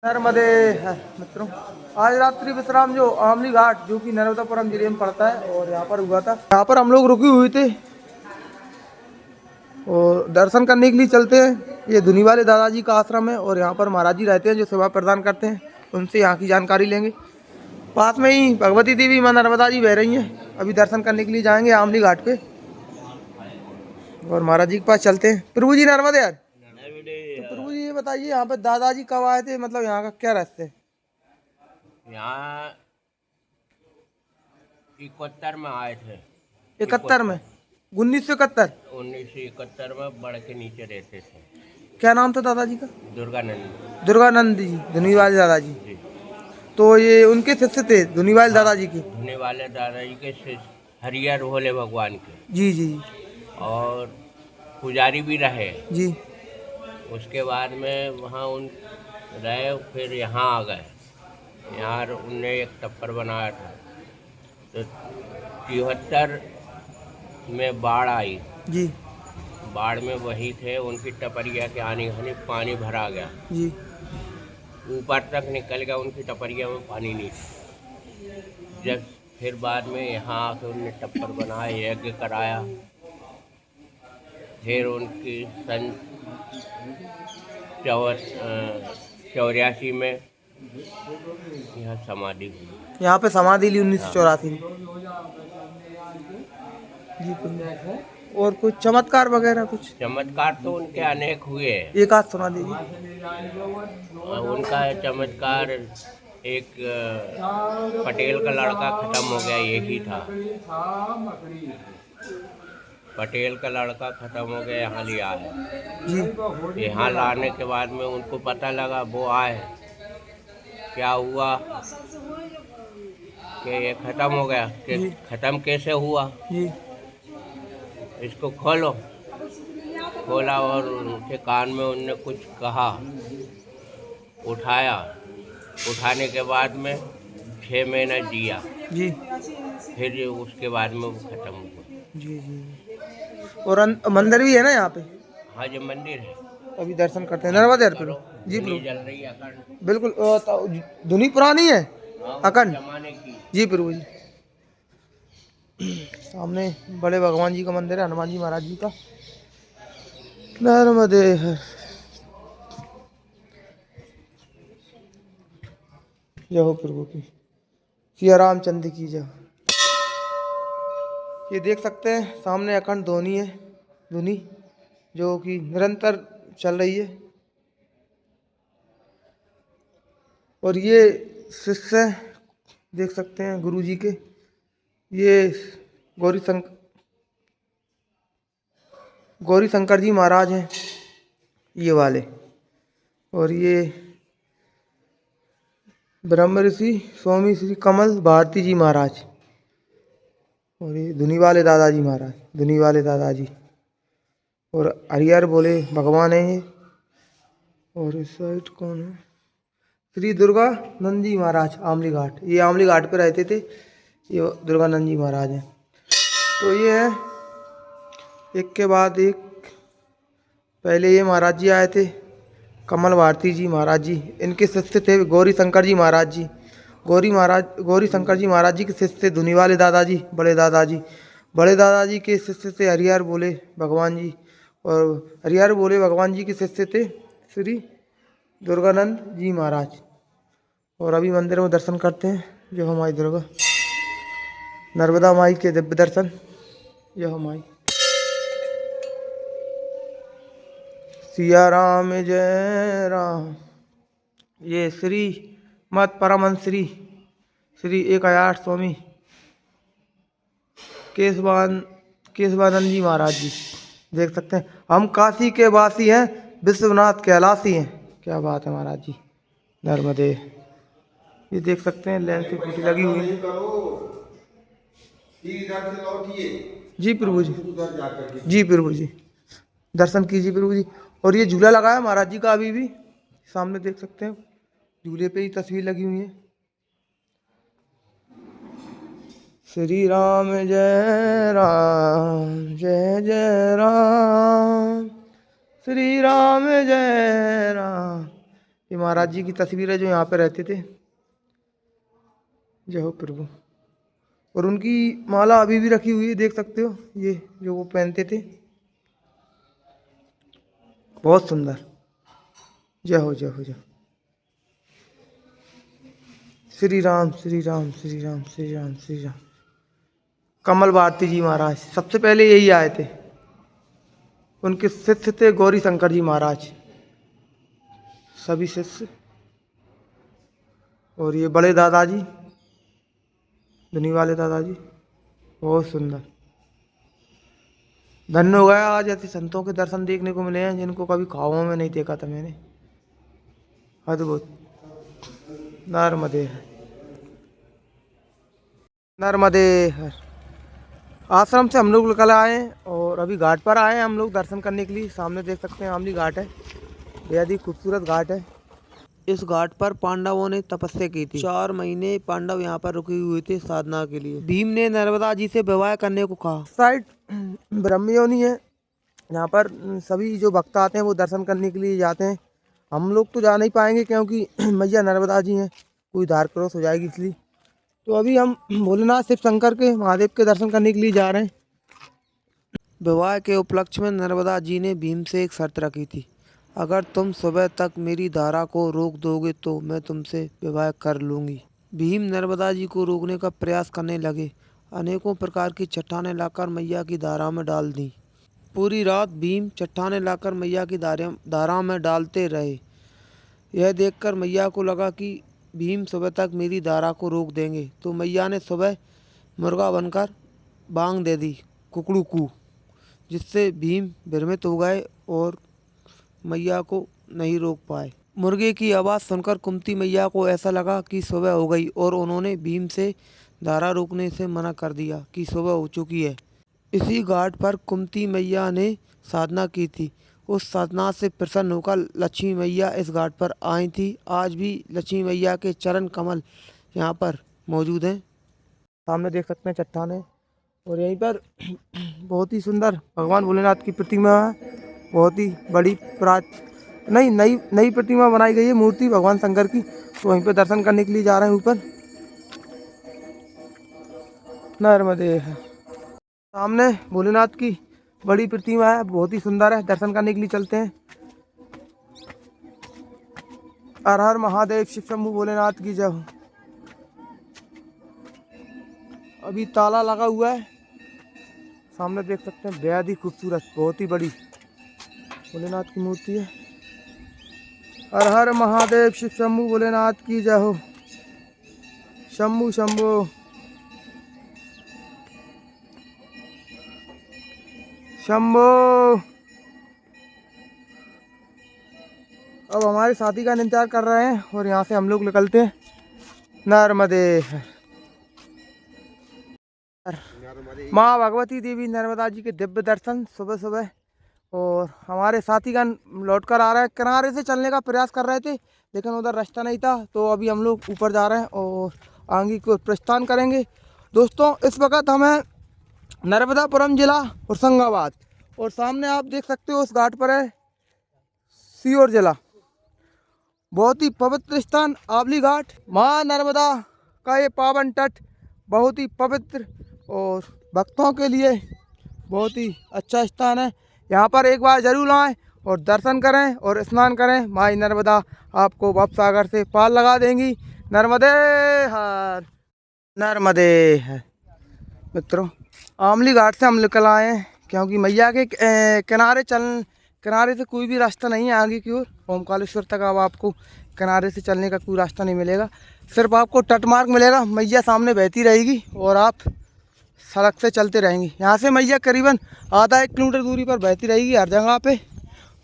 नर्मदे है मित्रों। आज रात्रि विश्राम जो आमली घाट जो कि नर्मदापुरम जिले में पड़ता है और यहाँ पर हुआ था। यहाँ पर हम लोग रुके हुए थे और दर्शन करने के लिए चलते हैं। ये धुनी वाले दादाजी का आश्रम है और यहाँ पर महाराज जी रहते हैं जो सेवा प्रदान करते हैं। उनसे यहाँ की जानकारी लेंगे। पास में ही भगवती देवी माँ नर्मदा जी बह रही हैं। अभी दर्शन करने के लिए जाएंगे आमली घाट पे और महाराज जी के पास चलते हैं। प्रभु जी नर्मदे यार। तो प्रभु जी ये बताइए यहाँ पे दादाजी कब आए थे, मतलब यहाँ का क्या रहस्य है? यहाँ 71 में आए थे। 71 में 1971 1971 में बड़ के नीचे रहते थे। क्या नाम था दादाजी का? दुर्गानंद दुर्गानंद जी, धुनी वाले दादाजी। जी। तो ये उनके शिष्य थे धुनी वाले दादाजी की। धुने वाले दादाजी के शिष्य हरिहर भोले भगवान के जी जी और पुजारी भी रहे। जी उसके बाद में वहाँ उन रहे, फिर यहाँ आ गए। यहाँ उनने एक टप्पर बनाया था तो 73 में बाढ़ आई। जी बाढ़ में वही थे, उनकी टपरिया के आने घनी पानी भरा गया, जी ऊपर तक निकल गया, उनकी टपरिया में पानी नहीं था। जब फिर बाद में यहाँ आके उनने टप्पर बनाया, यज्ञ कराया, फिर उनकी सन 84 में यहाँ समाधि हुई। यहाँ पे समाधि ली 1984 में। जी और कुछ चमत्कार वगैरह कुछ? चमत्कार तो उनके अनेक हुए हैं। एक आध सुना दीजिए। उनका चमत्कार एक पटेल का लड़का खत्म हो गया, एक ही था। पटेल का लड़का खत्म हो गया, यहाँ लिया है जी। यहाँ लाने के बाद में उनको पता लगा, वो आए, क्या हुआ कि ये ख़त्म हो गया, कि ख़त्म कैसे हुआ, जी इसको खोलो। खोला और उनके कान में उनने कुछ कहा, उठाया, उठाने के बाद में 6 महीना जिया, जी फिर उसके बाद में वो ख़त्म हुआ। जी जी और मंदिर भी है ना यहाँ पे? हाँ, जो मंदिर है अभी दर्शन करते हैं। नर्मदे यार प्रभु जी धुनी प्रभु। जल रही है अखंड। बिल्कुल धुनी पुरानी है अखंड। जमाने की। जी प्रभु जी। सामने बड़े भगवान जी का मंदिर है, हनुमान जी महाराज जी का। नर्मदे है। जय हो प्रभु की, सिया रामचंद्र की जय। ये देख सकते हैं सामने अखंड ध्वनि है, धुनी जो कि निरंतर चल रही है। और ये शिष्य देख सकते हैं गुरु जी के, ये गौरी शंकर जी महाराज हैं ये वाले। और ये ब्रह्म ऋषि स्वामी श्री कमल भारती जी महाराज और ये धुनी वाले दादाजी महाराज, धुनी वाले दादाजी। और हरिहर बोले भगवान है ये। और इस साइड कौन है? श्री दुर्गानंद जी महाराज आमली घाट, ये आमली घाट पे रहते थे, ये दुर्गानंद जी महाराज हैं। तो ये है एक के बाद एक। पहले ये महाराज जी आए थे, कमल भारती जी महाराज जी, इनके शिष्य थे गौरी शंकर जी महाराज जी। गौरी शंकर जी महाराज जी के शिष्य थे धुनी वाले दादाजी, बड़े दादाजी। बड़े दादाजी के शिष्य थे हरिहर बोले भगवान जी और हरिहर बोले भगवान जी के शिष्य थे श्री दुर्गानंद जी महाराज। और अभी मंदिर में दर्शन करते हैं। जो हमारी दुर्गा नर्मदा माई के दिव्य दर्शन। जो हमारी सिया राम जय राम। ये श्री मत परमहंस श्री 108 स्वामी केशवानंद जी महाराज जी देख सकते हैं। हम काशी के वासी हैं, विश्वनाथ कैलाशी हैं। क्या बात है महाराज जी। नर्मदे। ये देख सकते हैं लेंस की फूटी लगी हुई है। जी प्रभु जी, जी प्रभु जी, दर्शन कीजिए प्रभु जी। और ये झूला लगा है महाराज जी का, अभी भी सामने देख सकते हैं, झूले पे ही तस्वीर लगी हुई है। श्री राम जय राम, जय जय राम, श्री राम जय राम, ये महाराज जी की तस्वीर है जो यहाँ पे रहते थे। जय हो प्रभु। और उनकी माला अभी भी रखी हुई है, देख सकते हो, ये जो वो पहनते थे। बहुत सुंदर। जय हो जय हो जय। श्री राम श्री राम श्री राम श्री राम श्री राम। कमल भारती जी महाराज सबसे पहले यही आए थे। उनके शिष्य थे गौरी शंकर जी महाराज, सभी शिष्य। और ये बड़े दादाजी, धनी वाले दादाजी, बहुत सुंदर। धन्य हो गया आज ऐसे संतों के दर्शन देखने को मिले हैं जिनको कभी ख्वाबों में नहीं देखा था मैंने। अद्भुत। नर्मदे हर, नर्मदे हर। आश्रम से हम लोग निकल आए हैं और अभी घाट पर आए हैं हम लोग दर्शन करने के लिए। सामने देख सकते हैं आमली घाट है, बेहद ही खूबसूरत घाट है। इस घाट पर पांडवों ने तपस्या की थी। 4 महीने पांडव यहाँ पर रुके हुए थे साधना के लिए। भीम ने नर्मदा जी से विवाह करने को कहा। साइड ब्रह्मयोनी है, यहाँ पर सभी जो भक्त आते हैं वो दर्शन करने के लिए जाते हैं। हम लोग तो जा नहीं पाएंगे क्योंकि मैया नर्मदा जी हैं, कोई धार क्रॉस हो जाएगी इसलिए। तो अभी हम भोलेनाथ शिव शंकर के महादेव के दर्शन करने के लिए जा रहे हैं। विवाह के उपलक्ष्य में नर्मदा जी ने भीम से एक शर्त रखी थी, अगर तुम सुबह तक मेरी धारा को रोक दोगे तो मैं तुमसे विवाह कर लूँगी। भीम नर्मदा जी को रोकने का प्रयास करने लगे। अनेकों प्रकार की चट्टानें लाकर मैया की धारा में डाल दी। पूरी रात भीम चट्टानें लाकर मैया की धारा में डालते रहे। यह देखकर मैया को लगा कि भीम सुबह तक मेरी धारा को रोक देंगे, तो मैया ने सुबह मुर्गा बनकर बांग दे दी, कुकड़ू कू, जिससे भीम भ्रमित हो गए और मैया को नहीं रोक पाए। मुर्गे की आवाज़ सुनकर कुंती मैया को ऐसा लगा कि सुबह हो गई और उन्होंने भीम से धारा रोकने से मना कर दिया कि सुबह हो चुकी है। इसी घाट पर कुंती मैया ने साधना की थी। उस साधना से प्रसन्न होकर लक्ष्मी मैया इस घाट पर आई थी। आज भी लक्ष्मी मैया के चरण कमल यहाँ पर मौजूद हैं। सामने देख सकते हैं चट्टानें, और यहीं पर बहुत ही सुंदर भगवान भोलेनाथ की प्रतिमा है। बहुत ही बड़ी नई प्रतिमा बनाई गई है, मूर्ति भगवान शंकर की। तो वहीं पर दर्शन करने के लिए जा रहे हैं ऊपर। नर्मदे है। सामने भोलेनाथ की बड़ी प्रतिमा है, बहुत ही सुंदर है। दर्शन करने के लिए चलते हैं। हर हर महादेव, शिव शंभू भोलेनाथ की जय हो। अभी ताला लगा हुआ है। सामने देख सकते हैं बेहद ही खूबसूरत, बहुत ही बड़ी भोलेनाथ की मूर्ति है। हर हर महादेव, शिव शंभू भोलेनाथ की जय हो। शंभू शंभू। शंभो। अब हमारे साथी का इंतजार कर रहे हैं और यहाँ से हम लोग निकलते हैं। नर्मदे। माँ भगवती देवी नर्मदा जी के दिव्य दर्शन सुबह सुबह। और हमारे साथी का लौट कर आ रहा है। किनारे से चलने का प्रयास कर रहे थे लेकिन उधर रास्ता नहीं था, तो अभी हम लोग ऊपर जा रहे हैं और आगे को प्रस्थान करेंगे। दोस्तों, इस वक्त हमें नर्मदापुरम जिला होशंगाबाद, और सामने आप देख सकते हो उस घाट पर है सीहोर जिला। बहुत ही पवित्र स्थान आंवली घाट, माँ नर्मदा का ये पावन तट बहुत ही पवित्र और भक्तों के लिए बहुत ही अच्छा स्थान है। यहाँ पर एक बार जरूर आएँ और दर्शन करें और स्नान करें। माँ नर्मदा आपको भव सागर से पार लगा देंगी। नर्मदे हर, नर्मदे है। मित्रों, आंवली घाट से हम निकल आए हैं क्योंकि मैया के किनारे से कोई भी रास्ता नहीं है आगे की ओर। ओमकालेश्वर तक अब आपको किनारे से चलने का कोई रास्ता नहीं मिलेगा, सिर्फ आपको तट मार्ग मिलेगा। मैया सामने बहती रहेगी और आप सड़क से चलते रहेंगे। यहाँ से मैया करीबन आधा 1 किलोमीटर दूरी पर बहती रहेगी हर जगह पे,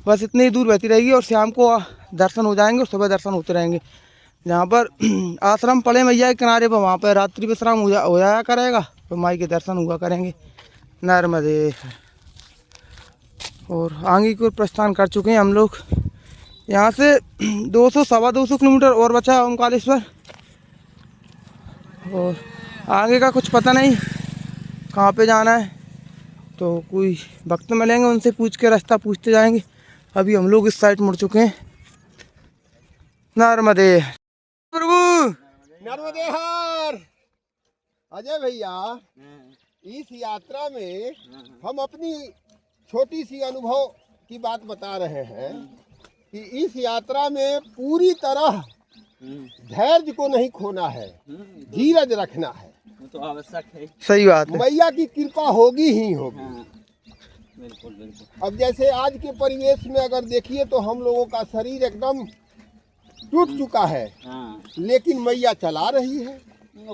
बस इतनी दूर बहती रहेगी और शाम को दर्शन हो जाएंगे और सुबह दर्शन होते रहेंगे। जहाँ पर आश्रम पड़े मैया के किनारे पर, वहाँ पर रात्रि विश्राम हो जाया करेगा, तो माई के दर्शन हुआ करेंगे। नर्मदे। और आगे की ओर प्रस्थान कर चुके हैं हम लोग। यहाँ से 200-225 किलोमीटर और बचा है ओमकालेश्वर, और आगे का कुछ पता नहीं कहाँ पे जाना है। तो कोई भक्त मिलेंगे, उनसे पूछ के रास्ता पूछते जाएंगे। अभी हम लोग इस साइड मुड़ चुके हैं। नर्मदे प्रभु। नर्मदे हर। अजय भैया, इस यात्रा में हम अपनी छोटी सी अनुभव की बात बता रहे हैं कि इस यात्रा में पूरी तरह धैर्य को नहीं खोना है, धीरज रखना है। तो आवश्यक है। सही बात है। मैया की कृपा होगी ही होगी। बिल्कुल बिल्कुल। अब जैसे आज के परिवेश में अगर देखिए तो हम लोगों का शरीर एकदम टूट चुका है, लेकिन मैया चला रही है।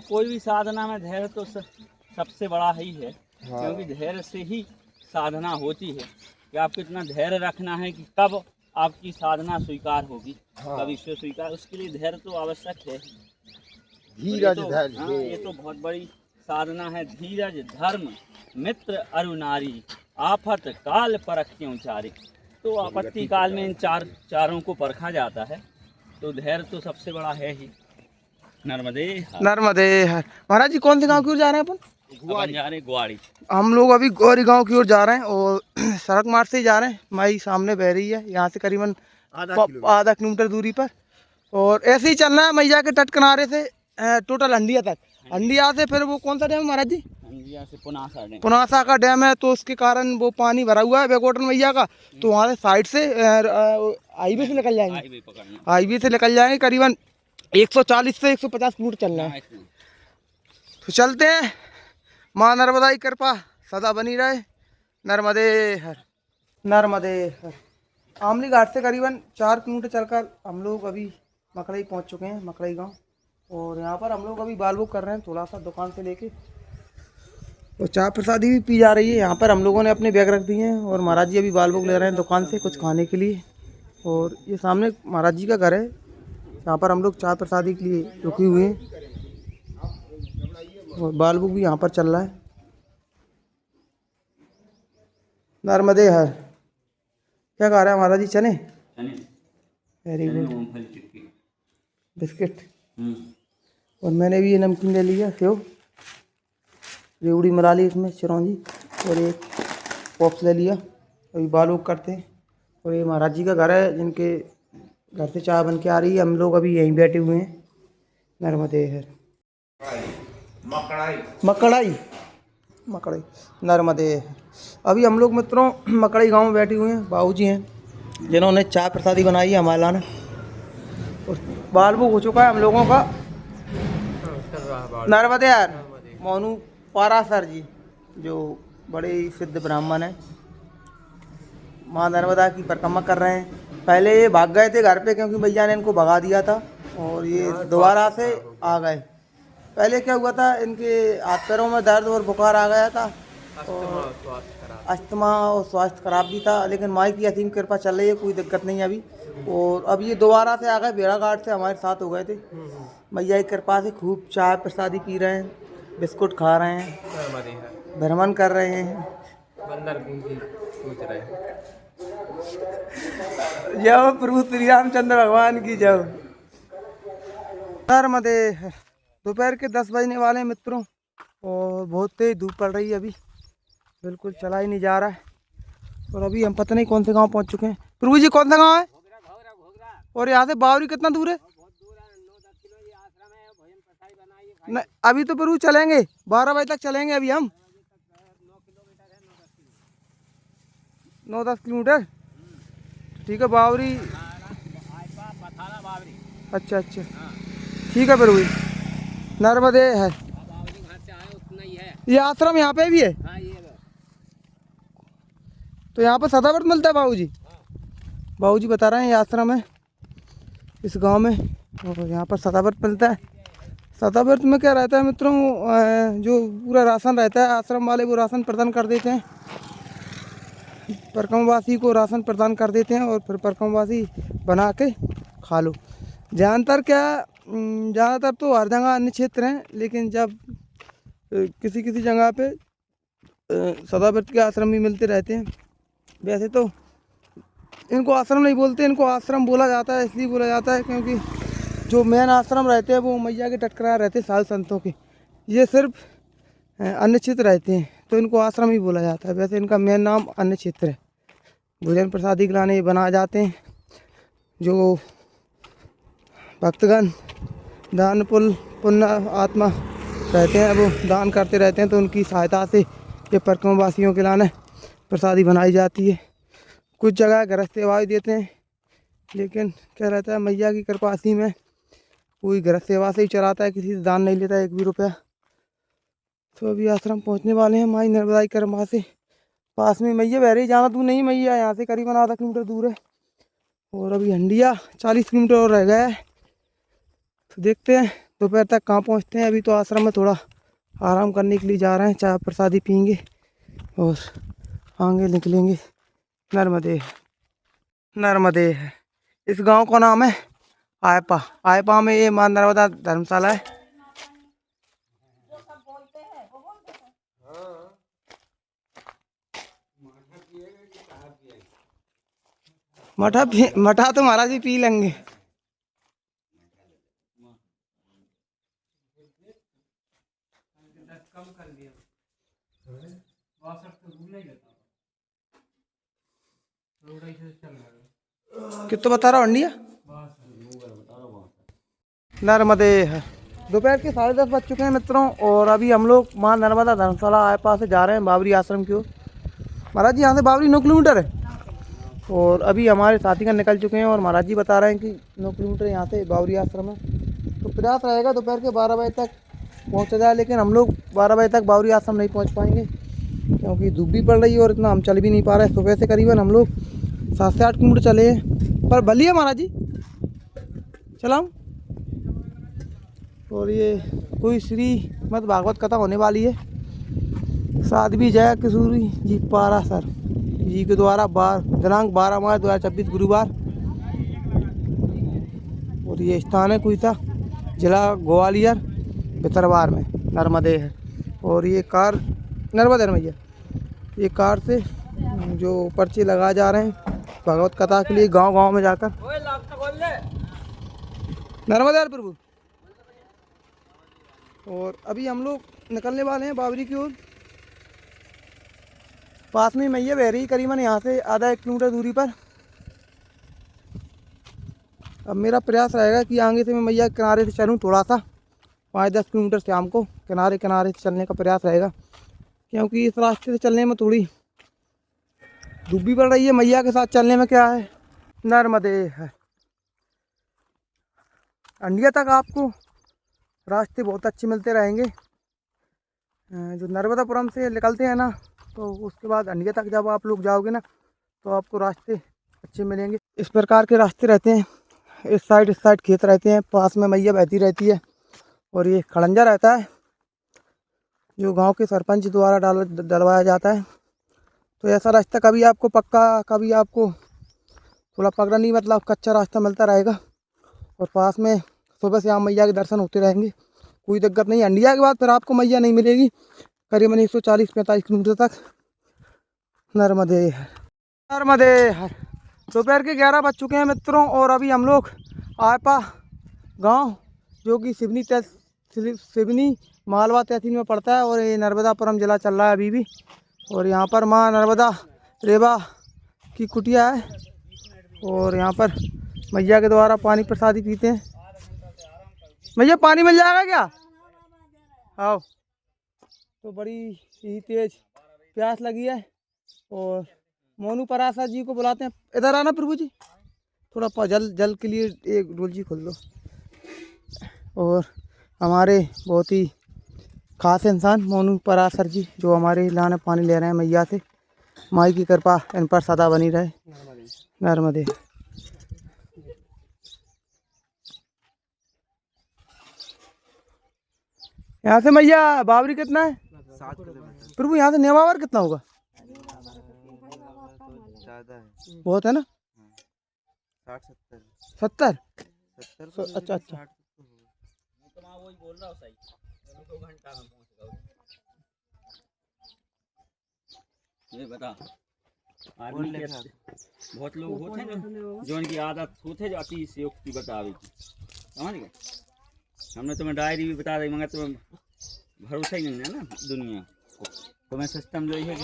कोई भी साधना में धैर्य तो सबसे बड़ा ही है। क्योंकि धैर्य से ही साधना होती है कि आपको इतना धैर्य रखना है कि कब आपकी साधना स्वीकार होगी, कब ईश्वर स्वीकार, उसके लिए धैर्य तो आवश्यक है। धीरज धैर्य, ये तो बहुत बड़ी साधना है। धीरज धर्म मित्र अरु नारी, आफत काल परख क्यों चारी। तो आपत्ति काल में इन चारों को परखा जाता है, तो धैर्य तो सबसे बड़ा है ही। नर्मदे नर्मदे हर। महाराज जी कौन से गांव की ओर जा रहे हैं अपन? जा रहे ग्वाड़ी। हम लोग अभी गौरी गांव की ओर जा रहे हैं और सड़क मार्ग से ही जा रहे हैं। माई सामने बह रही है यहाँ से करीबन आधा किलोमीटर दूरी पर। और ऐसे ही चलना है मैया के तट किनारे से टोटल हंडिया तक। हंडिया से फिर वो कौन सा डैम है महाराज जी? हंडिया से पुनासा डैम। पुनासा का डैम है, तो उसके कारण वो पानी भरा हुआ है बेकोटन मैया का। तो वहाँ से साइड से हाईवे से निकल जाएंगे। हाईवे से निकल जाएंगे, करीबन 140 से 150 किलोमीटर चलना है। तो चलते हैं। माँ नर्मदा की कृपा सदा बनी रहे। नर्मदे हर। नर्मदे हर। आमली घाट से करीबन 4 किलोमीटर चलकर हम लोग अभी मकड़ई पहुंच चुके हैं, मकड़ई गांव। और यहाँ पर हम लोग अभी बाल बुक कर रहे हैं थोड़ा सा दुकान से लेके। और चाय प्रसादी भी पी जा रही है। यहाँ पर हम लोगों ने अपने बैग रख दिए हैं और महाराज जी अभी बाल बुक ले रहे हैं दुकान से कुछ खाने के लिए। और ये सामने महाराज जी का घर है, यहाँ पर हम लोग चाय प्रसादी के लिए रुके हुए हैं। और बाल बुक भी यहाँ पर चल रहा है। नर्मदे हर। क्या खा रहे हैं महाराज जी? चने। Very good. बिस्किट। और मैंने भी ये नमकीन ले लिया, सेव रेवड़ी मिला ली इसमें चिरौंजी, और एक पॉप्स ले लिया। अभी बाल बुक करते हैं। और ये महाराज जी का घर है जिनके घर से चाय बन के आ रही है। हम लोग अभी यहीं बैठे हुए हैं। नर्मदे हर। मकड़ाई मकड़ाई नर्मदे हर। अभी हम लोग मित्रों मकड़ई गांव में बैठे हुए हैं। बाबूजी हैं जिन्होंने चाय प्रसादी बनाई है हमारे लाने। और बाल बुक हो चुका है हम लोगों का। नर्मदे हर। मोनू पारासर जी जो बड़े ही सिद्ध ब्राह्मण हैं, माँ नर्मदा की परिक्रमा कर रहे हैं। पहले ये भाग गए थे घर पे क्योंकि भैया ने इनको भगा दिया था, और ये दोबारा से आ गए। पहले क्या हुआ था, इनके हाथ पैरों में दर्द और बुखार आ गया था, और अस्थमा और स्वास्थ्य खराब भी था। लेकिन माई की असीम कृपा चल रही है, कोई दिक्कत नहीं अभी। और अब ये दोबारा से आ गए, भेड़ाघाट से हमारे साथ हो गए थे। मैया की कृपा से खूब चाय प्रसादी पी रहे हैं, बिस्कुट खा रहे हैं, भ्रमण कर रहे हैं। जय प्रभु श्री रामचंद्र भगवान की जय। नर्मदे हर। दोपहर के 10 बजने वाले हैं मित्रों, और बहुत तेज धूप पड़ रही है। अभी बिल्कुल चला ही नहीं जा रहा है। और अभी हम पता नहीं कौन से गांव पहुंच चुके हैं। प्रभु जी कौन सा गांव है? और यहाँ से बावरी कितना दूर है? नहीं, अभी तो प्रभु चलेंगे 12 बजे तक चलेंगे। अभी हम 9-10 किलोमीटर। ठीक है बावरी। अच्छा अच्छा ठीक है प्रभु। नर्मदे है। ये आश्रम यहाँ पे भी है? तो यहाँ पर सदाव्रत मिलता है बाबूजी? बाबूजी बता रहे हैं ये आश्रम है इस गांव में, और यहाँ पर सदाव्रत मिलता है। सदाव्रत में क्या रहता है मित्रों, जो पूरा राशन रहता है आश्रम वाले वो राशन प्रदान कर देते हैं, परिक्रमवासी को राशन प्रदान कर देते हैं, और फिर परिक्रमवासी बना के खा लो। ज़्यादातर तो हर जगह अन्य क्षेत्र हैं, लेकिन जब किसी किसी जगह पे सदाव्रत के आश्रम भी मिलते रहते हैं। वैसे तो इनको आश्रम नहीं बोलते, इनको आश्रम बोला जाता है। इसलिए बोला जाता है क्योंकि जो मेन आश्रम रहते हैं वो मैया के टटकरा रहते हैं साधु संतों के। ये सिर्फ अन्य क्षेत्र रहते हैं, तो इनको आश्रम ही बोला जाता है। वैसे इनका मेन नाम अन्य क्षेत्र है। भोजन प्रसादी के लाने बनाए जाते हैं, जो भक्तगण दान पुण्य आत्मा रहते हैं, वो दान करते रहते हैं, तो उनकी सहायता से ये परिक्रमा वासियों के लाने प्रसादी बनाई जाती है। कुछ जगह गृहस्थ सेवा भी देते हैं, लेकिन क्या रहता है मैया की कृपासी में कोई गृहस्थ सेवा से ही चलाता है, किसी से दान नहीं लेता एक भी रुपया। तो अभी आश्रम पहुंचने वाले हैं माई नर्मदा की कृपा से। पास में मैया बह रही, ज़्यादा दूर नहीं मैया, यहाँ से करीबन आधा किलोमीटर दूर है। और अभी हंडिया 40 किलोमीटर और रह गया है। तो देखते हैं दोपहर तक कहाँ पहुँचते हैं। अभी तो आश्रम में थोड़ा आराम करने के लिए जा रहे हैं, चाय प्रसादी पियेंगे और आगे निकलेंगे। नर्मदे नर्मदे है इस गांव का नाम है आयपा। आयपा में ये माँ नर्मदा धर्मशाला है। मठा तो महाराज ही पी लेंगे। कितना बता रहा अंडिया नर्मदे है। दोपहर के 10:30 बज चुके हैं मित्रों, और अभी हम लोग माँ नर्मदा धर्मशाला आयपा से जा रहे हैं बाबरी आश्रम की ओर। महाराज जी यहाँ से बाबरी 9 किलोमीटर है, और अभी हमारे साथीगण निकल चुके हैं और महाराज जी बता रहे हैं कि 9 किलोमीटर यहाँ से बाबरी आश्रम है। तो प्रयास रहेगा दोपहर के 12 बजे तक पहुँचा जाए, लेकिन हम लोग 12 बजे तक बाबरी आश्रम नहीं पहुँच पाएंगे, क्योंकि धूप भी पड़ रही है और इतना हम चल भी नहीं पा रहे। सुबह से करीबन हम लोग 7 से 8 किलोमीटर चले हैं, पर भलिए महाराज जी चलाऊँ। और ये कोई श्रीमद् भागवत कथा होने वाली है। साध्वी जया किशोरी जी पारासर जी के द्वारा दिनांक 12 मार्च 2026 गुरुवार। और ये स्थान है कुईता, जिला ग्वालियर, भितरवार में नर्मदे है। और ये कार नर्मदे भैया, ये कार से जो पर्चे लगाए जा रहे हैं भगवत कथा के लिए गांव-गांव में जाकर। नर्मदे प्रभु। और अभी हम लोग निकलने वाले हैं बाबरी की ओर। पास में मैया बह रही करीबन यहाँ से आधा 1 किलोमीटर दूरी पर। अब मेरा प्रयास रहेगा कि आगे से मैं मैया के किनारे से चलूँ, थोड़ा सा 5-10 किलोमीटर शाम को किनारे से चलने का प्रयास रहेगा, क्योंकि इस रास्ते से चलने में थोड़ी धूप भी पड़ रही है। मैया के साथ चलने में क्या है नर्मदे है। अंडिया तक आपको रास्ते बहुत अच्छे मिलते रहेंगे। जो नर्मदापुरम से निकलते हैं ना, तो उसके बाद अंडिया तक जब आप लोग जाओगे ना, तो आपको रास्ते अच्छे मिलेंगे। इस प्रकार के रास्ते रहते हैं, इस साइड खेत रहते हैं, पास में मैया बहती रहती है, और ये खड़ंजा रहता है जो गांव के सरपंच द्वारा डलवाया जाता है। तो ऐसा रास्ता कभी आपको पक्का, कभी आपको थोड़ा पकड़ा नहीं, मतलब कच्चा रास्ता मिलता रहेगा। और पास में सुबह से शाम मैया के दर्शन होते रहेंगे, कोई दिक्कत नहीं। अंडिया के बाद फिर आपको मैया नहीं मिलेगी करीबन 140-45 किलोमीटर तक नर्मदे है। नर्मदे है। दोपहर के 11 बज चुके हैं मित्रों, और अभी हम लोग आयपा गांव जो कि सिवनी मालवा तहसील में पड़ता है, और ये नर्मदापुरम जिला चल रहा है अभी भी। और यहाँ पर माँ नर्मदा रेवा की कुटिया है, और यहाँ पर मैया के द्वारा पानी प्रसादी पीते हैं। मैया पानी मिल जाएगा क्या? आओ। तो बड़ी ही तेज प्यास लगी है, और मोनू पराशर जी को बुलाते हैं। इधर आना प्रभु जी, थोड़ा जल के लिए एक डोल जी खोल दो। और हमारे बहुत ही खास इंसान मोनू पराशर जी, जो हमारे लाने पानी ले रहे हैं मैया से। माई की कृपा इन पर सदा बनी रहे। नर्मदे। यहाँ से मैया बाबरी कितना है? 7 किलोमीटर प्रभु। यहाँ से नेवावर कितना होगा? ज़्यादा है, बहुत है ना। 60-70 अच्छा। ये बता, आदमी के बहुत लोग होते हैं जो उनकी आदत होते जाती से युक्ति बतावे की, समझ गए। हमने तुम्हें डायरी भी बता दी, मगर तुम्हें भरोसा ही नहीं है ना दुनिया को। तुम्हें सिस्टम जो है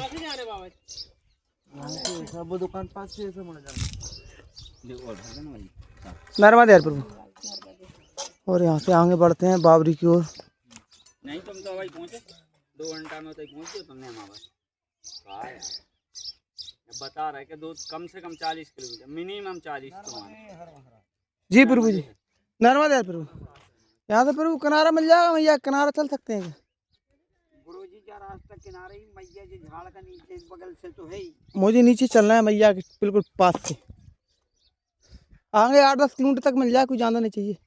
सब दुकान पास से नर्मदे प्रभु। और यहाँ से आगे बढ़ते हैं बाबरी की ओर। नहीं तुम तो भाई पहुँचे 2 घंटा में तो पहुँचे तुमने हमारा कहा है। बता रहे कि दो कम से कम 40 किलोमीटर मिनिमम 40 तो जी प्रभु जी, नर्मदा प्रभु। यहाँ से प्रभु किनारा मिल जाएगा मैया, किनारा चल सकते हैं क्या? गुरु जी का रास्ता किनारे ही मैया जी झाड़ का नीचे बगल से तो है ही। मुझे नीचे चलना है मैया के बिल्कुल पास से, आगे 8-10 किलोमीटर तक मिल जाए, कुछ ज़्यादा नहीं चाहिए।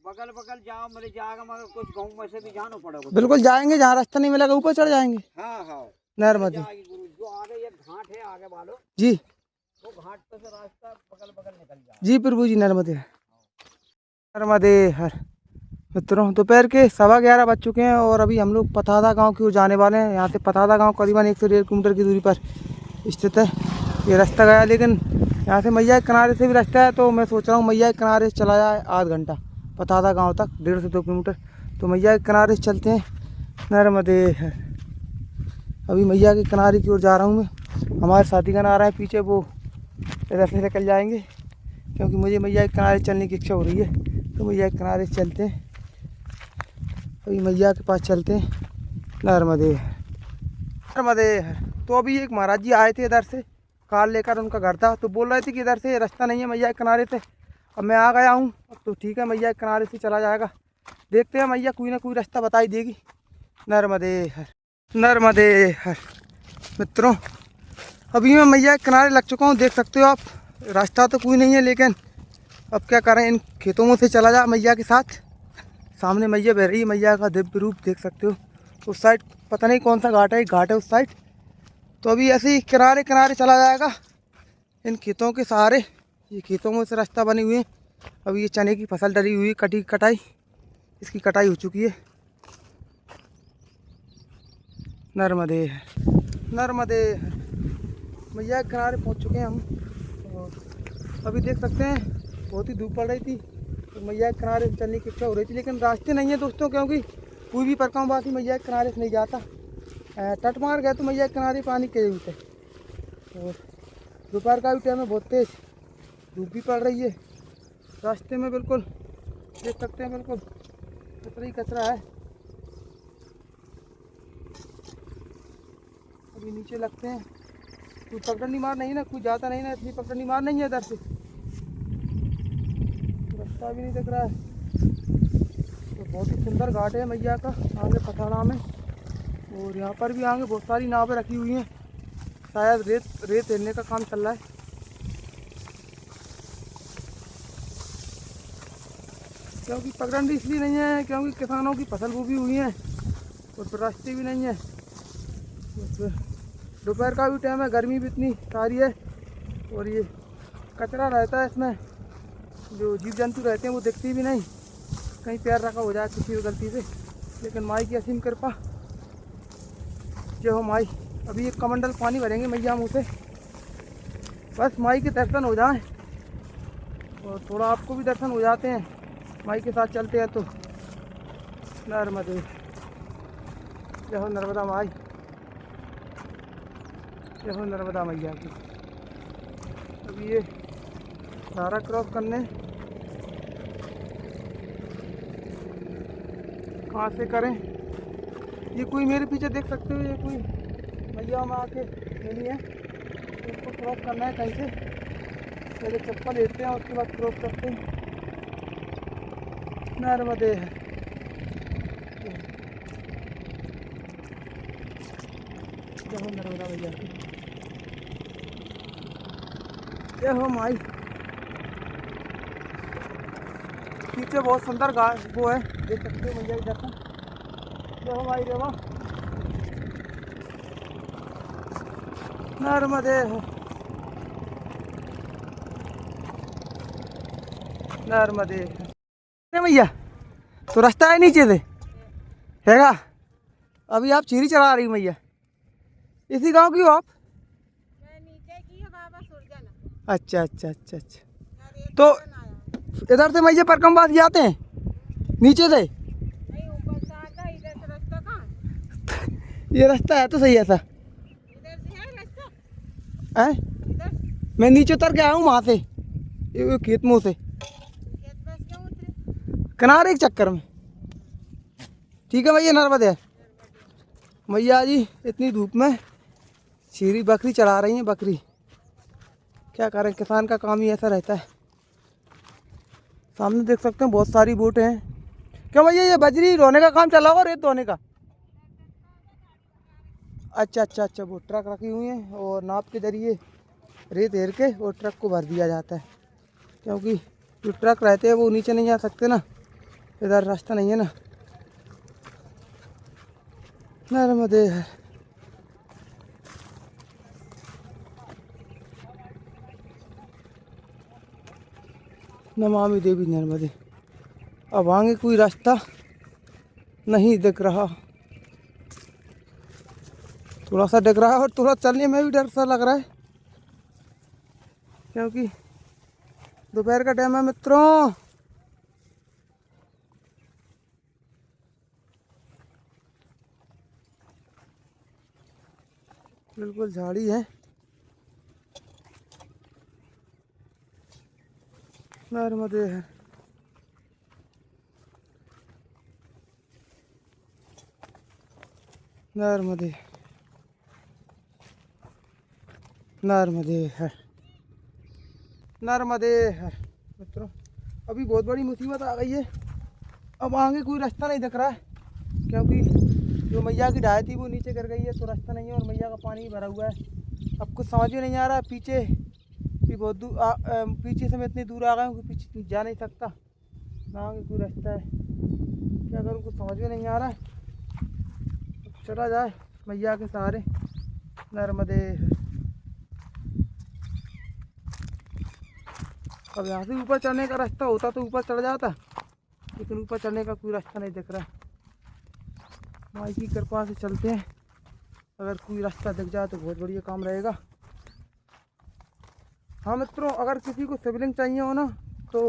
बगल बगल जाओ मिल जाएगा मगर कुछ गाँव में से भी जाना पड़ेगा। बिल्कुल जाएंगे, जहाँ रास्ता नहीं मिलेगा ऊपर चढ़ जाएंगे। हाँ हाँ नर्मदे गुरु जो आगे एक घाट है आगे वालों जी, वो घाट पे से रास्ता बगल बगल निकल जाए। जी प्रभु जी, नर्मदे नर्मदे हर। मित्रों दोपहर के 11:15 बज चुके हैं और अभी हम लोग पतादा गांव की ओर जाने वाले हैं। यहाँ से पतादा गांव करीबन 1 से 1.5 किलोमीटर की दूरी पर स्थित है। ये रास्ता गया, लेकिन यहाँ से मैया के किनारे से भी रास्ता है, तो मैं सोच रहा हूँ मैया के किनारे से चला जाए आध घंटा पतादा गाँव तक, 1.5 से 2 किलोमीटर। तो मैया के किनारे से चलते हैं। नर्मदे हर। अभी मैया के किनारे की ओर जा रहा हूँ मैं। हमारे साथी का आ रहा है पीछे, वो इधर से निकल जाएंगे क्योंकि मुझे मैया के किनारे चलने की इच्छा हो रही है। तो मैया के किनारे चलते हैं, अभी मैया के पास चलते हैं। नर्मदे नर्मदे। तो अभी एक महाराज जी आए थे इधर से, कार लेकर, उनका घर था, तो बोल रहे थे कि इधर से रास्ता नहीं है मैया के किनारे से। अब मैं आ गया हूँ, तो ठीक है मैया के किनारे से चला जाएगा। देखते हैं, मैया कोई ना कोई रास्ता बताई देगी। नर्मदे हर, नर्मदे हर। मित्रों अभी मैं मैया के किनारे लग चुका हूँ, देख सकते हो आप। रास्ता तो कोई नहीं है, लेकिन अब क्या करें, इन खेतों में से चला जा मैया के साथ। सामने मैया बह रही है, मैया का दिव्य रूप देख सकते हो। उस साइड पता नहीं कौन सा घाट है, घाट है उस साइड। तो अभी ऐसे ही किनारे किनारे चला जाएगा इन खेतों के सहारे। ये खेतों में से रास्ता बने हुए हैं। अभी ये चने की फसल डली हुई है, कटाई इसकी कटाई हो चुकी है। नर्मदे नर्मदे मैया के किनारे पहुंच चुके हैं हम। और अभी देख सकते हैं बहुत ही धूप पड़ रही थी, तो मैया के किनारे चलने की इच्छा हो रही थी, लेकिन रास्ते नहीं है दोस्तों, क्योंकि कोई भी परकामवासी मैया के किनारे से नहीं जाता। तट मार गया तो मैया के किनारे पानी के जरूरत है। और दोपहर का भी टाइम है, बहुत तेज धूप भी पड़ रही है। रास्ते में बिल्कुल देख सकते हैं, बिल्कुल कचरा ही कचरा है। अभी नीचे लगते हैं, कोई पगडंडी मार नहीं ना, कोई जाता नहीं ना, इतनी पगडंडी मार नहीं है इधर से, रास्ता भी नहीं दिख रहा है। तो बहुत ही सुंदर घाट है मैया का आगे पथाड़ा में। और यहाँ पर भी आगे बहुत सारी नावें रखी हुई हैं, शायद रेत हेलने का काम चल रहा है। क्योंकि पगडंडी इसलिए नहीं है क्योंकि किसानों की फसल बोई हुई है और फिर रास्ते भी नहीं है। दोपहर का भी टाइम है, गर्मी भी इतनी सारी है और ये कचरा रहता है इसमें, जो जीव जंतु रहते हैं वो दिखती भी नहीं, कहीं पैर रखा हो जाए किसी भी गलती से। लेकिन माई की असीम कृपा, जय हो माई। अभी एक कमंडल पानी भरेंगे मैया मुँह से, बस माई के दर्शन हो जाएं और थोड़ा आपको भी दर्शन हो जाते हैं, माई के साथ चलते हैं तो। नर्मदे, जय हो नर्मदा माई, जय हो नर्मदा मैया की। अभी ये सारा क्रॉस करने कहाँ से करें, ये कोई मेरे पीछे देख सकते हो, ये कोई मैया में आके मिली है, तो इसको क्रॉस करना है कहीं से। पहले चप्पल लेते हैं उसके बाद क्रॉस करते हैं। नर्मदे है, जय हो नर्मदा मैया की, जय हो माई। पीछे बहुत सुंदर घाट वो है, देख सकते हो मैया के दर्शन। जय हो माई रेवा, नर्मदे है, नर्मदे है मैया। तो रास्ता है नीचे से हैगा। अभी आप चीरी चला रही मैया, इसी गांव की हो आप? नीचे की है बाबा सुरजन। अच्छा अच्छा अच्छा अच्छा। तो इधर से मैया परकमवास जाते हैं नीचे से? नहीं ऊपर से आता, इधर से रास्ता कहाँ? ये रास्ता है तो सही ऐसा इधर से है रास्ता, है। इधर से मैं नीचे उतर के आया हूँ वहाँ से, ये खेत मुँह से। किनारे एक चक्कर में। ठीक है भैया, नर्मदे। भैया जी इतनी धूप में सीरी बकरी चढ़ा रही हैं, बकरी। क्या करें, किसान का काम ही ऐसा रहता है। सामने देख सकते हैं बहुत सारी बोटें हैं। क्यों भैया, ये बजरी ढोने का काम चला हुआ, रेत धोने का? अच्छा अच्छा अच्छा, वो ट्रक रखी हुई हैं और नाप के जरिए रेत हेर के और ट्रक को भर दिया जाता है। क्योंकि जो ट्रक रहते हैं वो नीचे नहीं आ सकते ना, इधर रास्ता नहीं है ना। नर्मदे है। नमामि देवी नर्मदे। अब आगे कोई रास्ता नहीं दिख रहा, थोड़ा सा दिख रहा है और थोड़ा चलने में भी डर सा लग रहा है, क्योंकि दोपहर का टाइम है मित्रों। बिल्कुल झाड़ी है। नर्मदे है। नर्मदे नर्मदे है। नर्मदे है मित्रों। अभी बहुत बड़ी मुसीबत आ गई है। अब आगे कोई रास्ता नहीं दिख रहा है, क्योंकि जो मैया की ढाई थी वो नीचे गिर गई है, तो रास्ता नहीं है और मैया का पानी भी भरा हुआ है। अब कुछ समझ में नहीं आ रहा है। पीछे भी बहुत दूर पीछे से मैं इतनी दूर आ गया हूँ कि पीछे जा नहीं सकता, ना आगे कोई रास्ता है। क्या करूँ, कुछ समझ में नहीं आ रहा है। अब चला जाए मैया के सहारे। नर्मदे। अब यहाँ से ऊपर चढ़ने का रास्ता होता तो ऊपर चढ़ जाता, लेकिन ऊपर चढ़ने का कोई रास्ता नहीं दिख रहा है। माई की कृपा से चलते हैं, अगर कोई रास्ता दिख जाए तो बहुत बढ़िया काम रहेगा। हाँ मित्रों, अगर किसी को शिवलिंग चाहिए हो ना तो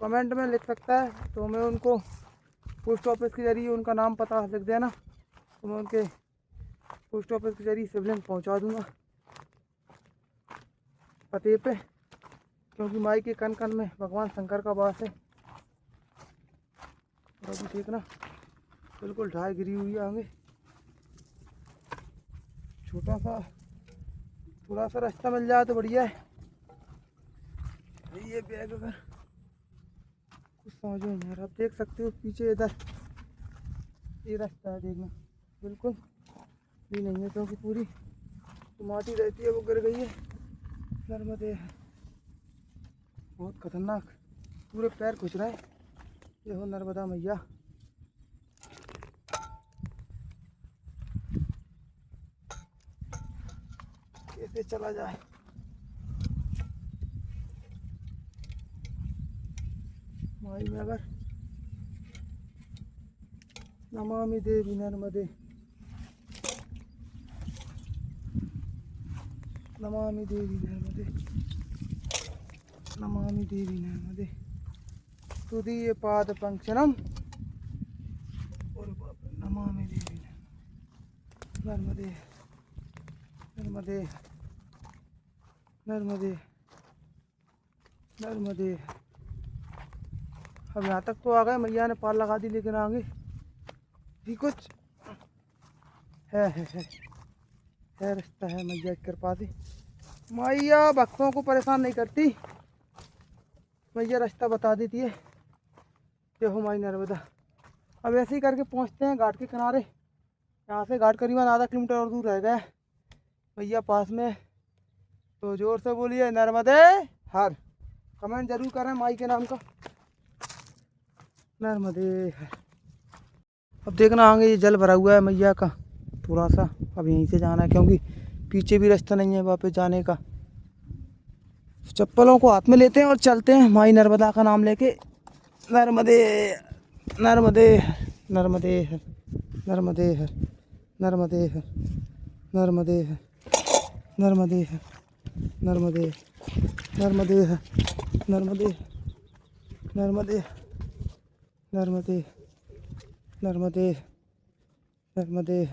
कमेंट में लिख सकता है, तो मैं उनको पोस्ट ऑफिस के ज़रिए उनका नाम पता लिख देना, तो मैं उनके पोस्ट ऑफिस के ज़रिए शिवलिंग पहुंचा दूंगा पते पे। क्योंकि माई के कन कन में भगवान शंकर का वास है। और अभी देखना बिल्कुल ढाई गिरी हुई है आगे। छोटा सा थोड़ा सा रास्ता मिल जाए तो बढ़िया है। ये बैग अगर कुछ समझ में नहीं आ रहा, आप देख सकते हो पीछे इधर ये रास्ता है, देखना बिल्कुल भी नहीं है, क्योंकि पूरी तो माटी रहती है वो गिर गई है। नर्मदे है। बहुत खतरनाक, पूरे पैर खुच रहे हैं। ये हो नर्मदा मैया। कैसे चला जाए। माई में अगर नमामि देवी नर्मदे। नमामि देवी नर्मदे। नमामि देवी नर्मदे। तुदीय पाद पंक्षणम। और नमामि देवी नर्मदे। नर्मदे नर्मदे नर्मदे। अब यहाँ तक तो आ गए, मैया ने पार लगा दी, लेकिन आगे भी कुछ है रास्ता है मैया की कृपा से। मैया भक्तों को परेशान नहीं करती, मैया रास्ता बता देती है। ये हो माई नर्मदा। अब ऐसे ही करके पहुँचते हैं घाट के किनारे। यहाँ से घाट करीबन आधा किलोमीटर और दूर रह गया है। भैया पास में, तो जोर से बोलिए नर्मदे हर। कमेंट जरूर करें माई के नाम का। नर्मदे हर। अब देखना आगे ये जल भरा हुआ है मैया का थोड़ा सा। अब यहीं से जाना है, क्योंकि पीछे भी रास्ता नहीं है वापस जाने का। चप्पलों को हाथ में लेते हैं और चलते हैं माई नर्मदा का नाम लेके। नर्मदे नर्मदे नर्मदे हर। नर्मदे हर। नर्मदे हर। नर्मदे हर। नर्मदे हर। नर्मदे नर्मदे हर। नर्मदे नर्मदे नर्मदे नर्मदे नर्मदे।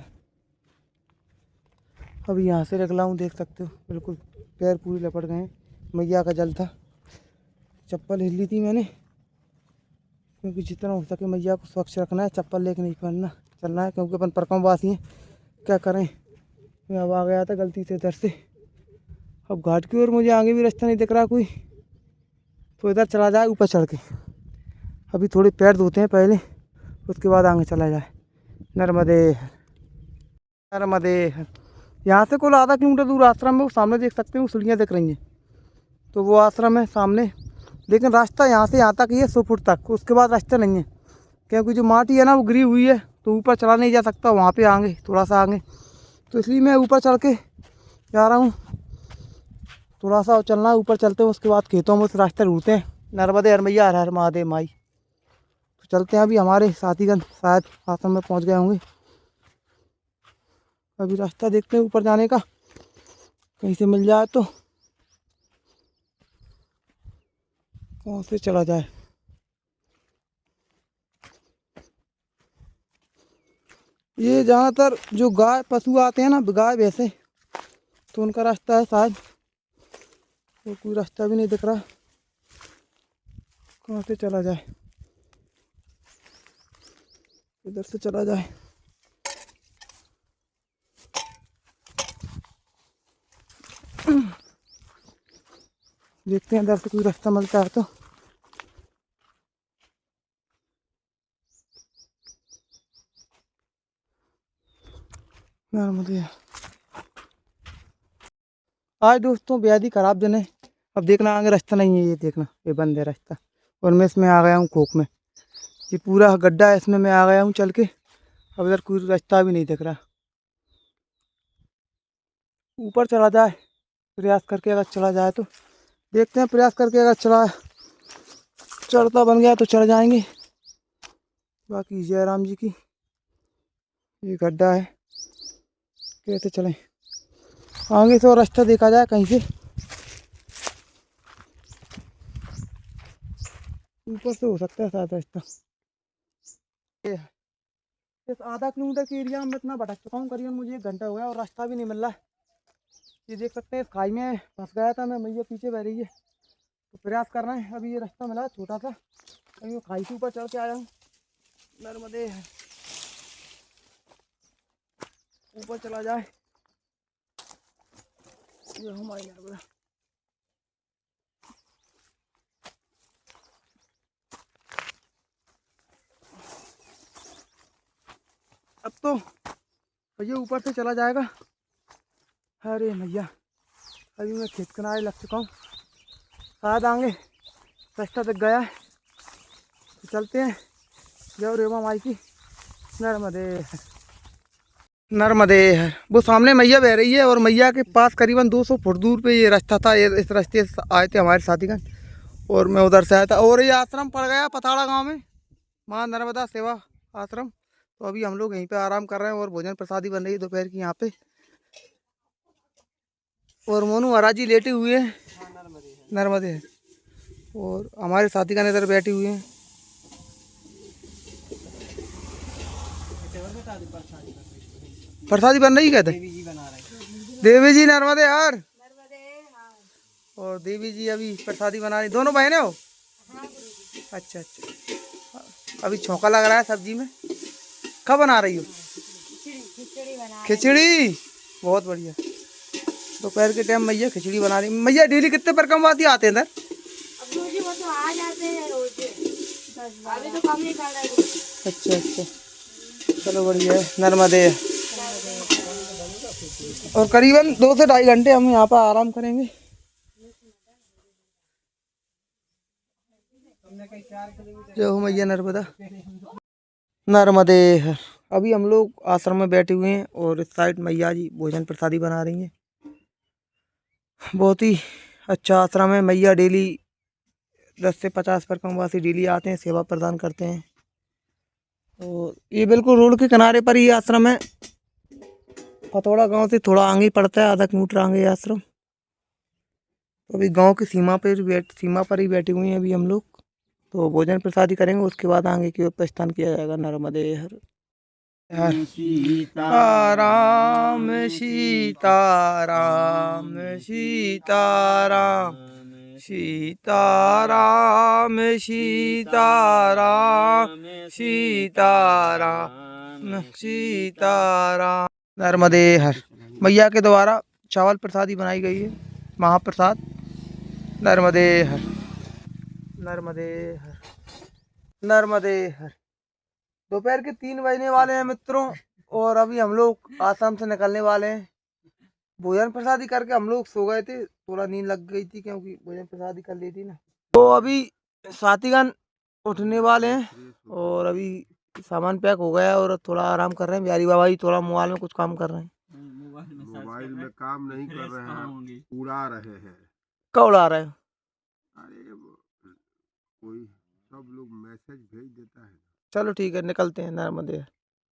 अभी यहाँ से निकला हूँ, देख सकते हो बिल्कुल पैर पूरे लपट गए हैं। मैया का जल था, चप्पल हिल ली थी मैंने, क्योंकि जितना हो सके मैया को स्वच्छ रखना है, चप्पल लेके नहीं पहनना चलना है, क्योंकि अपन परकमवासी हैं, क्या करें। मैं अब आ गया था गलती से इधर से, अब घाट की ओर मुझे आगे भी रास्ता नहीं दिख रहा कोई, तो इधर चला जाए ऊपर चढ़ के। अभी थोड़े पैर धोते हैं पहले, उसके बाद आगे चला जाए। नर्मदे नर्मदे। यहाँ से कुल आधा किलोमीटर दूर आश्रम है, वो सामने देख सकते हैं, वो सीढ़ियाँ दिख रही हैं, तो वो आश्रम है सामने। लेकिन रास्ता यहाँ से यहाँ तक ही है 100 फुट तक, उसके बाद रास्ता नहीं है, क्योंकि जो माटी है ना वो गिरी हुई है, तो ऊपर चला नहीं जा सकता, वहाँ पे आगे थोड़ा सा आगे, तो इसलिए मैं ऊपर चढ़ के जा रहा हूँ। थोड़ा सा चलना है, ऊपर चलते हैं, उसके बाद खेतों में उस रास्ते ढूंढते हैं। नर्मदे हर मैया, हर हर महादेव माई। तो चलते हैं, अभी हमारे साथीगण शायद आश्रम में पहुँच गए होंगे। अभी रास्ता देखते हैं ऊपर जाने का, कहीं से मिल जाए तो। कहाँ से चला जाए? ये ज़्यादातर जो गाय पशु आते हैं ना, गाय भैंसे, तो उनका रास्ता है शायद, तो कोई रास्ता भी नहीं दिख रहा, कहाँ से चला जाए? इधर से चला जाए। देखते हैं इधर से कोई रास्ता मिलता है तो। नर्मदे। आज दोस्तों बेहद ही खराब दिन है। अब देखना आगे रास्ता नहीं है, ये देखना ये बंद है रास्ता, और मैं इसमें आ गया हूँ खोख में, ये पूरा गड्ढा है, इसमें मैं आ गया हूँ चल के। अब इधर कोई रास्ता भी नहीं दिख रहा। ऊपर चला जाए, प्रयास करके अगर चला जाए तो देखते हैं, प्रयास करके अगर चढ़ता बन गया तो चढ़ जाएंगे। बाकी जय राम जी की। ये गड्ढा है, कैसे चलें? आगे से और रास्ता देखा जाए कहीं से, ऊपर से हो सकता है शायद रास्ता। इस आधा किलोमीटर के एरिया में इतना भटक चुका हूँ, करीबन मुझे 1 घंटा हो गया, और रास्ता भी नहीं मिल रहा है। ये देख सकते हैं, इस खाई में फंस गया था मैं, मैया पीछे बह रही है, तो प्रयास कर रहे हैं। अभी ये रास्ता मिला छोटा सा, अभी मैं खाई से ऊपर चढ़ के आया हूँ। नर्मदे ऊपर चला जाए। ये हमारी नर्मदा। अब तो भैया ऊपर से चला जाएगा। अरे मैया, अभी मैं खेत किनारे लग चुका हूँ, शायद आगे रास्ता दिख गया है, तो चलते हैं। जय रेवा माई की। नर्मदे नर्मदे है, वो सामने मैया बह रही है, और मैया के पास करीबन 200 फुट दूर पे ये रास्ता था। ये इस रास्ते से आए थे हमारे साथीगण, और मैं उधर से आया था, और ये आश्रम पड़ गया पताड़ा गांव में, माँ नर्मदा सेवा आश्रम। तो अभी हम लोग यहीं पे आराम कर रहे हैं, और भोजन प्रसादी बन रही है दोपहर की यहाँ पे, और मोनू महाराज जी लेटे हुए हैं। नर्मदे है, और हमारे साथीगण इधर बैठे हुए हैं। प्रसादी बन रही कहते, देवी जी नर्मदे यार, और देवी जी अभी प्रसादी बना रही। दोनों बहनें हो? अच्छा अच्छा। अभी छौंका लग रहा है सब्जी में। कब बना रही हो? खिचड़ी। बहुत बढ़िया। दोपहर के टाइम मैया खिचड़ी बना रही। मैया डेली कितने परकमवासी आते हैं इधर? अच्छा अच्छा, चलो बढ़िया है। नर्मदे। और करीबन 2 से 2.5 घंटे हम यहाँ पर आराम करेंगे। जय हो मैया नर्मदा। नर्मदे। अभी हम लोग आश्रम में बैठे हुए हैं, और इस साइड मैया जी भोजन प्रसादी बना रही हैं। बहुत ही अच्छा आश्रम है। मैया डेली 10 से 50 परकमवासी डेली आते हैं, सेवा प्रदान करते हैं। और ये बिल्कुल रोड के किनारे पर ही आश्रम है। पतौड़ा गांव से थोड़ा आगे पड़ता है, आधा किलोमीटर आगे ये आश्रम। तो अभी गांव की सीमा पर ही बैठे हुए हैं अभी हम लोग। तो भोजन प्रसादी करेंगे, उसके बाद आगे की ओर प्रस्थान किया जाएगा। नर्मदे हर सीताराम सीताराम सीताराम सीताराम सीताराम सीताराम सीताराम। नर्मदे हर। मैया के द्वारा चावल प्रसादी बनाई गई है, महाप्रसाद। नर्मदे हर, नर्मदे हर, नर्मदे हर। दोपहर के 3 बजने वाले हैं मित्रों, और अभी हम लोग आश्रम से निकलने वाले हैं। भोजन प्रसादी करके हम लोग सो गए थे, थोड़ा नींद लग गई थी क्योंकि भोजन प्रसादी कर ली थी ना। तो अभी साथीगण उठने वाले हैं और अभी सामान पैक हो गया और थोड़ा आराम कर रहे हैं। बिहारी बाबा जी थोड़ा मोबाइल में कुछ काम कर रहे हैं। मोबाइल में काम नहीं कर रहे हैं, उड़ा रहे हैं। कब उड़ा रहे हैं? अरे कोई सब लोग मैसेज भेज देता है। चलो ठीक है, निकलते हैं नर्मदे।